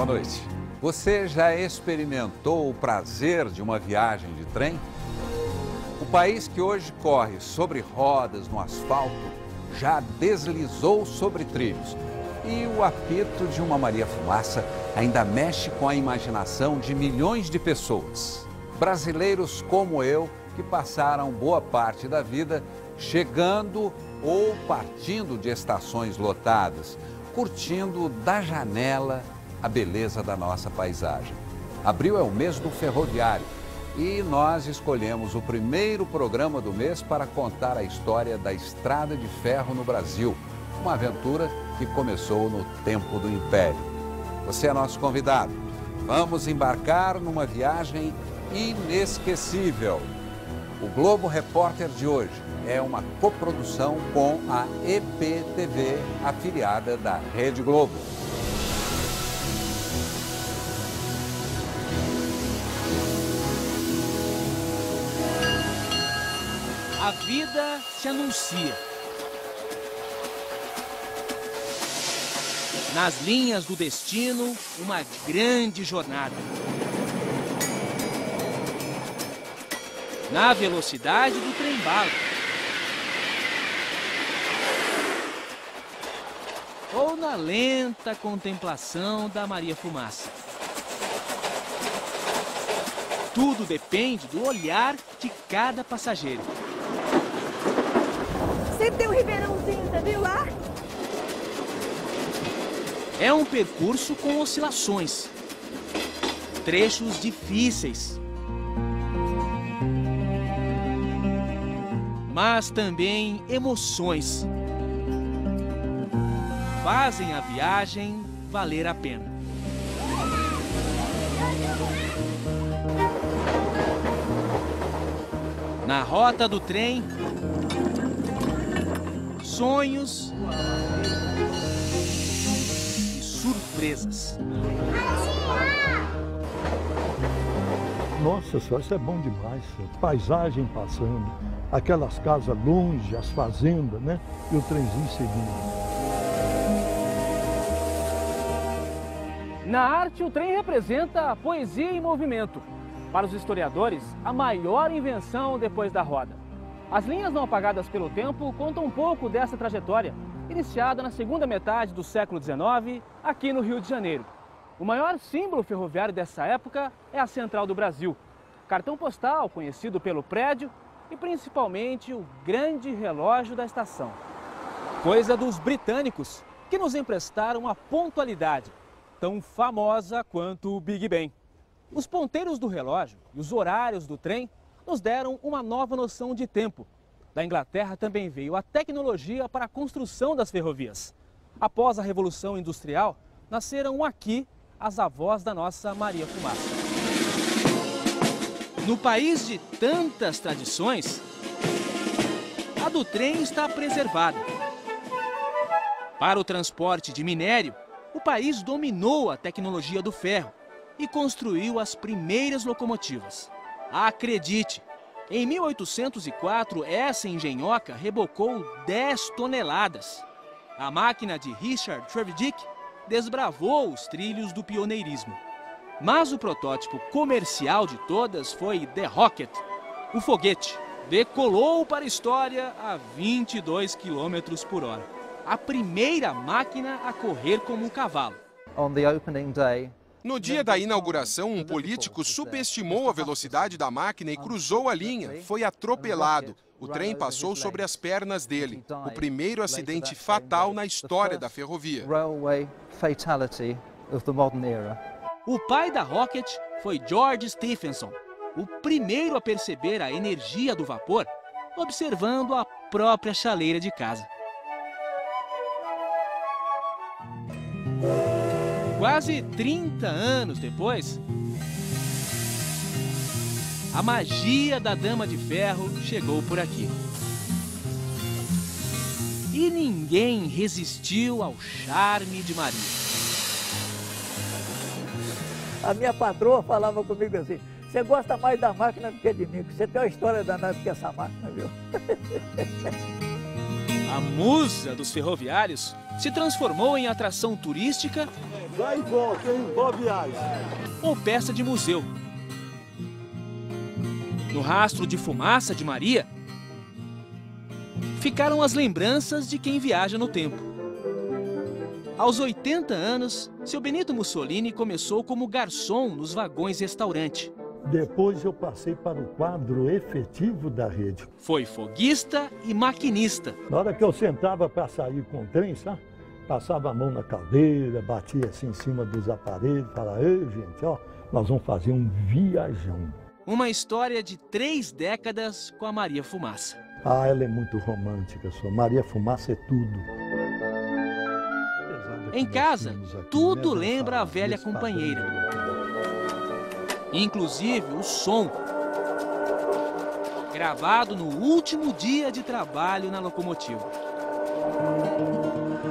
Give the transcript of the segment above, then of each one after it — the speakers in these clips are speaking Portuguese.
boa noite. Você já experimentou o prazer de uma viagem de trem? O país que hoje corre sobre rodas no asfalto já deslizou sobre trilhos. E o apito de uma Maria-Fumaça ainda mexe com a imaginação de milhões de pessoas. Brasileiros como eu, que passaram boa parte da vida chegando ou partindo de estações lotadas, curtindo da janela a beleza da nossa paisagem. Abril é o mês do ferroviário e nós escolhemos o primeiro programa do mês para contar a história da Estrada de Ferro no Brasil, uma aventura que começou no tempo do Império. Você é nosso convidado. Vamos embarcar numa viagem inesquecível. O Globo Repórter de hoje é uma coprodução com a EPTV, afiliada da Rede Globo. A vida se anuncia. Nas linhas do destino, uma grande jornada. Na velocidade do trem-bala. Ou na lenta contemplação da Maria-Fumaça. Tudo depende do olhar de cada passageiro. Sempre tem um ribeirãozinho, você viu lá? É um percurso com oscilações, trechos difíceis, mas também emoções. Fazem a viagem valer a pena. Na rota do trem, sonhos e surpresas. Nossa senhora, isso é bom demais. Paisagem passando, aquelas casas longe, as fazendas, né? E o trenzinho seguindo. Na arte, o trem representa a poesia em movimento. Para os historiadores, a maior invenção depois da roda. As linhas não apagadas pelo tempo contam um pouco dessa trajetória, iniciada na segunda metade do século XIX, aqui no Rio de Janeiro. O maior símbolo ferroviário dessa época é a Central do Brasil, cartão postal conhecido pelo prédio e principalmente o grande relógio da estação. Coisa dos britânicos, que nos emprestaram a pontualidade, tão famosa quanto o Big Ben. Os ponteiros do relógio e os horários do trem nos deram uma nova noção de tempo. Da Inglaterra também veio a tecnologia para a construção das ferrovias. Após a Revolução Industrial, nasceram aqui as avós da nossa Maria-Fumaça. No país de tantas tradições, a do trem está preservada. Para o transporte de minério, o país dominou a tecnologia do ferro e construiu as primeiras locomotivas. Acredite, em 1804, essa engenhoca rebocou 10 toneladas. A máquina de Richard Trevithick desbravou os trilhos do pioneirismo. Mas o protótipo comercial de todas foi The Rocket, o foguete. Decolou para a história a 22 km por hora. A primeira máquina a correr como um cavalo. No dia da inauguração, um político subestimou a velocidade da máquina e cruzou a linha. Foi atropelado. O trem passou sobre as pernas dele. O primeiro acidente fatal na história da ferrovia. O pai da Rocket foi George Stephenson, o primeiro a perceber a energia do vapor, observando a própria chaleira de casa. Quase 30 anos depois, a magia da Dama de Ferro chegou por aqui. E ninguém resistiu ao charme de Maria. A minha patroa falava comigo assim: você gosta mais da máquina do que de mim, porque você tem uma história danada que essa máquina, viu? A musa dos ferroviários se transformou em atração turística Vai e volta, hein? Boa viagem. Ou peça de museu. No rastro de fumaça de Maria, ficaram as lembranças de quem viaja no tempo. Aos 80 anos, seu Benito Mussolini começou como garçom nos vagões-restaurante. Depois eu passei para o quadro efetivo da rede. Foi foguista e maquinista. Na hora que eu sentava para sair com o trem, sabe? Passava a mão na cadeira, batia assim em cima dos aparelhos, falava, ei, gente, ó, nós vamos fazer um viajão. Uma história de 3 décadas com a Maria Fumaça. Ah, ela é muito romântica, sua Maria Fumaça é tudo. Em casa, tudo lembra a velha companheira. Inclusive o som, gravado no último dia de trabalho na locomotiva.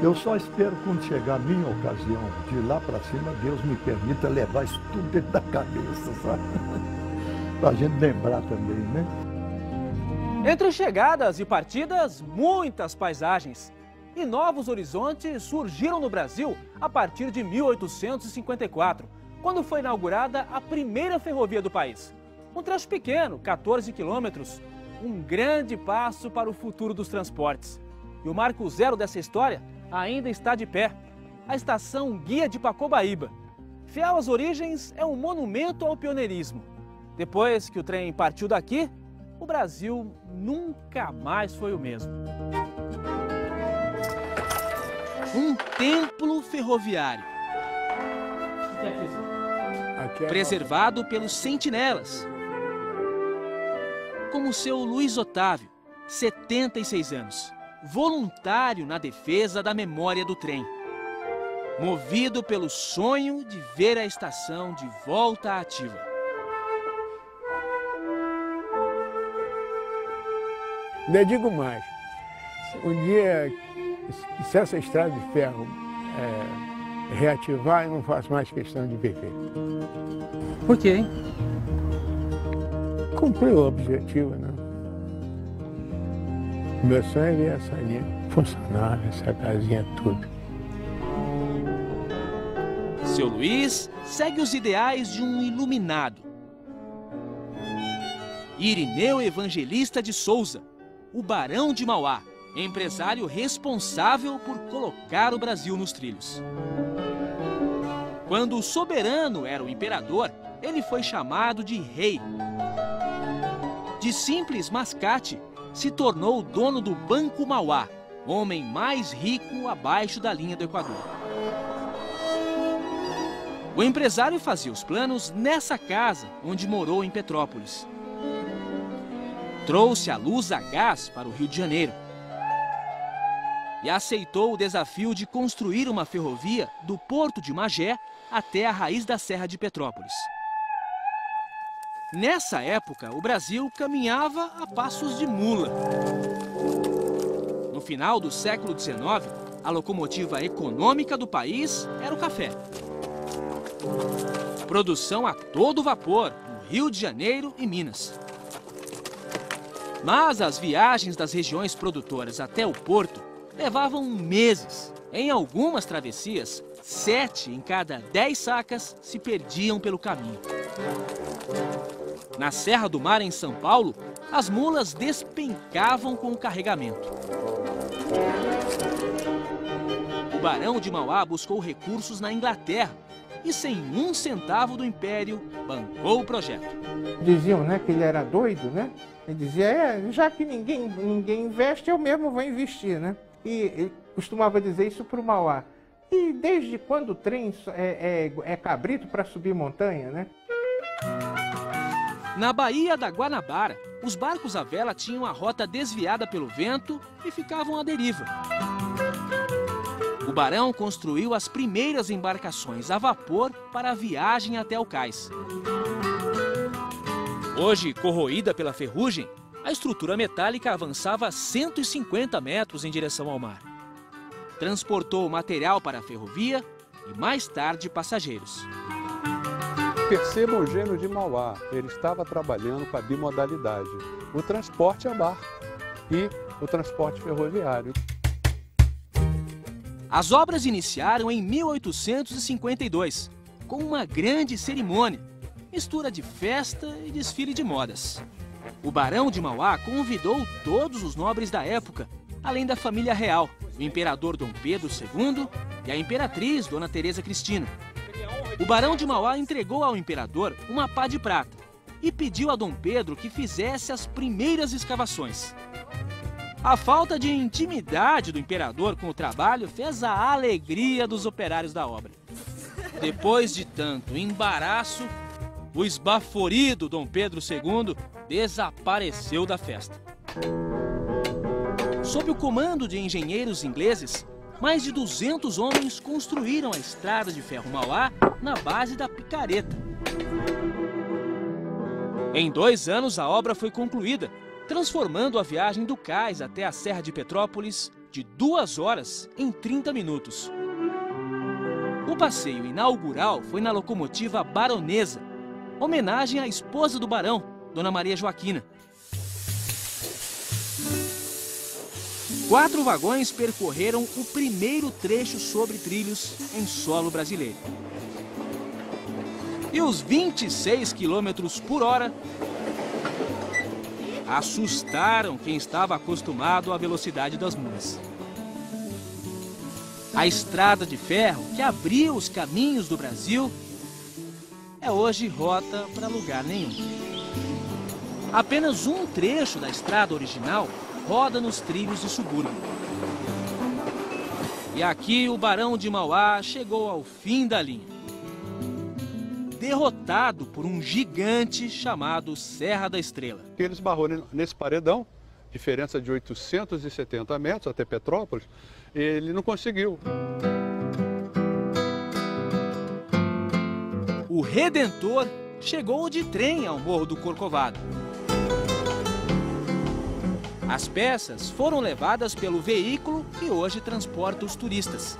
Eu só espero quando chegar a minha ocasião de ir lá para cima, Deus me permita levar isso tudo dentro da cabeça, sabe? Pra gente lembrar também, né? Entre chegadas e partidas, muitas paisagens. E novos horizontes surgiram no Brasil a partir de 1854, quando foi inaugurada a primeira ferrovia do país. Um trecho pequeno, 14 quilômetros, um grande passo para o futuro dos transportes. E o marco zero dessa história ainda está de pé, a estação Guia de Pacobaíba. Fiel às origens, é um monumento ao pioneirismo. Depois que o trem partiu daqui, o Brasil nunca mais foi o mesmo. Um templo ferroviário, preservado pelos sentinelas, como o seu Luiz Otávio, 76 anos, voluntário na defesa da memória do trem, movido pelo sonho de ver a estação de volta à ativa. Eu digo mais, um dia, se essa estrada de ferro reativar, eu não faço mais questão de viver. Por quê, hein? Cumpriu o objetivo, né? Meu sonho é ver essa linha funcionar, essa casinha, tudo. Seu Luiz segue os ideais de um iluminado. Irineu Evangelista de Souza, o Barão de Mauá, empresário responsável por colocar o Brasil nos trilhos. Quando o soberano era o imperador, ele foi chamado de rei. De simples mascate, se tornou o dono do Banco Mauá, homem mais rico abaixo da linha do Equador. O empresário fazia os planos nessa casa onde morou em Petrópolis. Trouxe a luz a gás para o Rio de Janeiro e aceitou o desafio de construir uma ferrovia do Porto de Magé até a raiz da Serra de Petrópolis. Nessa época, o Brasil caminhava a passos de mula. No final do século XIX, a locomotiva econômica do país era o café. Produção a todo vapor no Rio de Janeiro e Minas. Mas as viagens das regiões produtoras até o porto levavam meses. Em algumas travessias, 7 em cada 10 sacas se perdiam pelo caminho. Na Serra do Mar, em São Paulo, as mulas despencavam com o carregamento. O Barão de Mauá buscou recursos na Inglaterra e, sem 1 centavo do Império, bancou o projeto. Diziam, né, que ele era doido, né? Ele dizia, já que ninguém investe, eu mesmo vou investir, né? E ele costumava dizer isso para o Mauá. E desde quando o trem é cabrito para subir montanha, né? Na Baía da Guanabara, os barcos à vela tinham a rota desviada pelo vento e ficavam à deriva. O Barão construiu as primeiras embarcações a vapor para a viagem até o cais. Hoje, corroída pela ferrugem, a estrutura metálica avançava 150 metros em direção ao mar. Transportou material para a ferrovia e, mais tarde, passageiros. Perceba o gênio de Mauá, ele estava trabalhando com a bimodalidade, o transporte a barco e o transporte ferroviário. As obras iniciaram em 1852, com uma grande cerimônia, mistura de festa e desfile de modas. O Barão de Mauá convidou todos os nobres da época, além da família real, o imperador Dom Pedro II e a imperatriz Dona Teresa Cristina. O Barão de Mauá entregou ao imperador uma pá de prata e pediu a Dom Pedro que fizesse as primeiras escavações. A falta de intimidade do imperador com o trabalho fez a alegria dos operários da obra. Depois de tanto embaraço, o esbaforido Dom Pedro II desapareceu da festa. Sob o comando de engenheiros ingleses, mais de 200 homens construíram a estrada de ferro Mauá na base da picareta. Em 2 anos, a obra foi concluída, transformando a viagem do cais até a Serra de Petrópolis de 2 horas em 30 minutos. O passeio inaugural foi na locomotiva Baronesa, homenagem à esposa do barão, Dona Maria Joaquina. 4 vagões percorreram o primeiro trecho sobre trilhos em solo brasileiro. E os 26 km por hora assustaram quem estava acostumado à velocidade das mulas. A estrada de ferro que abria os caminhos do Brasil é hoje rota para lugar nenhum. Apenas um trecho da estrada original roda nos trilhos de subúrbio. E aqui o Barão de Mauá chegou ao fim da linha, derrotado por um gigante chamado Serra da Estrela. Ele esbarrou nesse paredão, diferença de 870 metros até Petrópolis, ele não conseguiu. O Redentor chegou de trem ao Morro do Corcovado. As peças foram levadas pelo veículo que hoje transporta os turistas.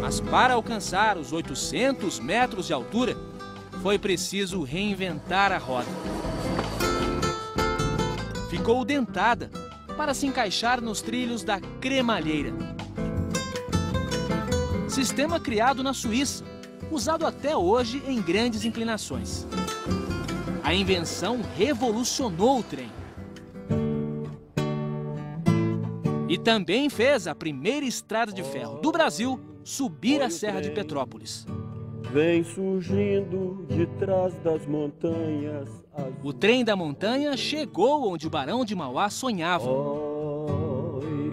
Mas para alcançar os 800 metros de altura, foi preciso reinventar a roda. Ficou dentada para se encaixar nos trilhos da cremalheira. Sistema criado na Suíça, usado até hoje em grandes inclinações. A invenção revolucionou o trem. E também fez a primeira estrada de ferro do Brasil subir a Serra de Petrópolis. Vem surgindo de trás das montanhas. O trem da montanha chegou onde o Barão de Mauá sonhava.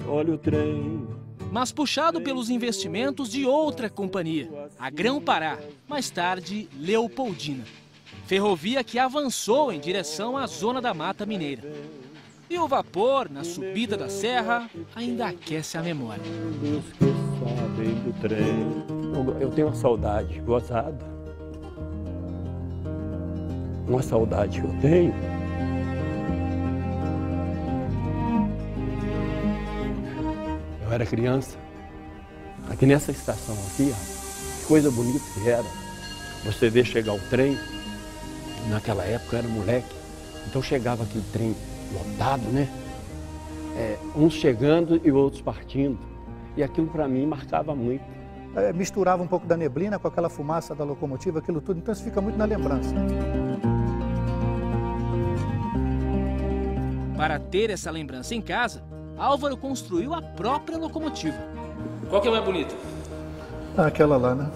Olha o trem. Mas puxado pelos investimentos de outra companhia, a Grão-Pará, mais tarde Leopoldina. Ferrovia que avançou em direção à zona da Mata Mineira. E o vapor, na subida da serra, ainda aquece a memória. Do trem. Eu tenho uma saudade gozada. Uma saudade que eu tenho. Eu era criança. Aqui nessa estação aqui, ó, que coisa bonita que era. Você vê chegar o trem. Naquela época eu era moleque. Então chegava aquele trem lotado, né? Uns chegando e outros partindo. E aquilo para mim marcava muito. Misturava um pouco da neblina com aquela fumaça da locomotiva, aquilo tudo, então isso fica muito na lembrança. Para ter essa lembrança em casa, Álvaro construiu a própria locomotiva. Qual que é mais bonita? Aquela lá, né?